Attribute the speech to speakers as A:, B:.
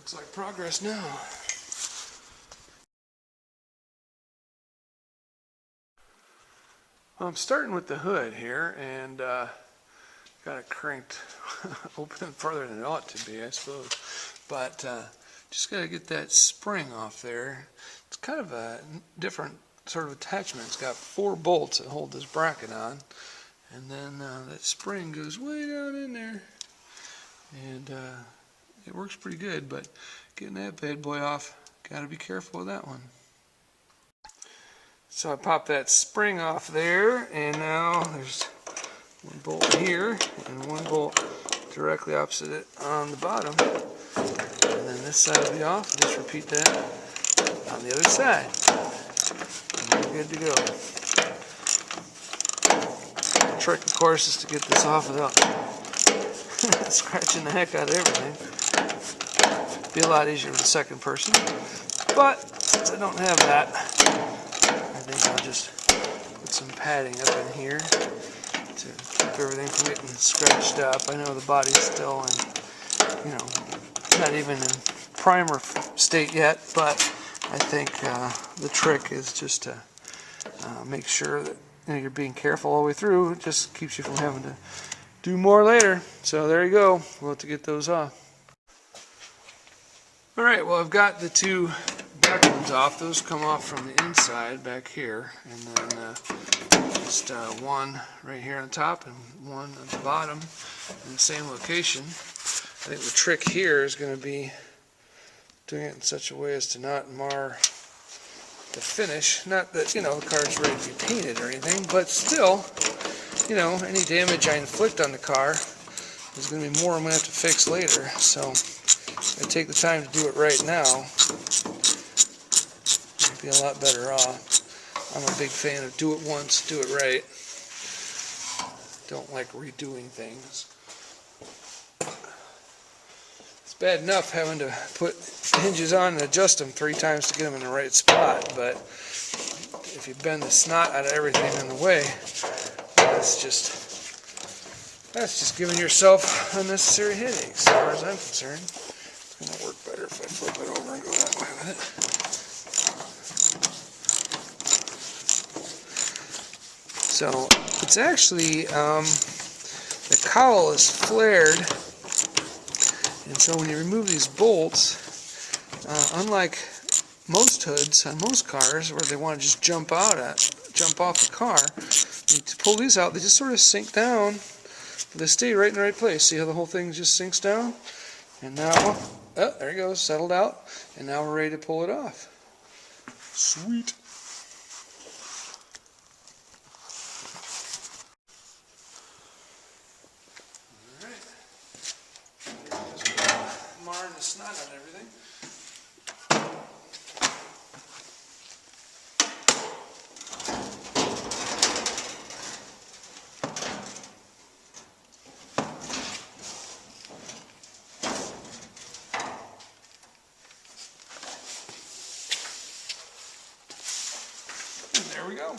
A: Looks like progress now. Well, I'm starting with the hood here, and got it cranked open farther than it ought to be, I suppose. But just got to get that spring off there. It's kind of a different sort of attachment. It's got 4 bolts that hold this bracket on, and then that spring goes way down in there, and it works pretty good. But getting that bad boy off, got to be careful with that one. So I popped that spring off there, and now there's 1 bolt here and 1 bolt directly opposite it on the bottom. And then this side will be off. I'll just repeat that on the other side. And we're good to go. The trick, of course, is to get this off without scratching the heck out of everything. It'd be a lot easier with the second person. But since I don't have that, I think I'll just put some padding up in here to keep everything from getting scratched up. I know the body's still in, not even in primer state yet, but I think the trick is just to make sure that you're being careful all the way through. It just keeps you from having to do more later. So there you go. We'll have to get those off. Alright, well, I've got the 2 back ones off. Those come off from the inside back here, and then just 1 right here on top and 1 on the bottom in the same location. I think the trick here is going to be doing it in such a way as to not mar the finish. Not that, the car's ready to be painted or anything, but still, any damage I inflict on the car is going to be more I'm going to have to fix later. So I take the time to do it right now. I'd be a lot better off. I'm a big fan of do it once, do it right. Don't like redoing things. It's bad enough having to put hinges on and adjust them 3 times to get them in the right spot, but if you bend the snot out of everything in the way, that's just giving yourself unnecessary headaches, as far as I'm concerned. It's going to work better if I flip it over and go that way with it. So it's actually, the cowl is flared, and so when you remove these bolts, unlike most hoods on most cars where they want to just jump off the car, when you pull these out, they just sort of sink down, but they stay right in the right place. See how the whole thing just sinks down? And now, there it goes, settled out, and now we're ready to pull it off. Sweet. Marring the snot on everything. And there we go.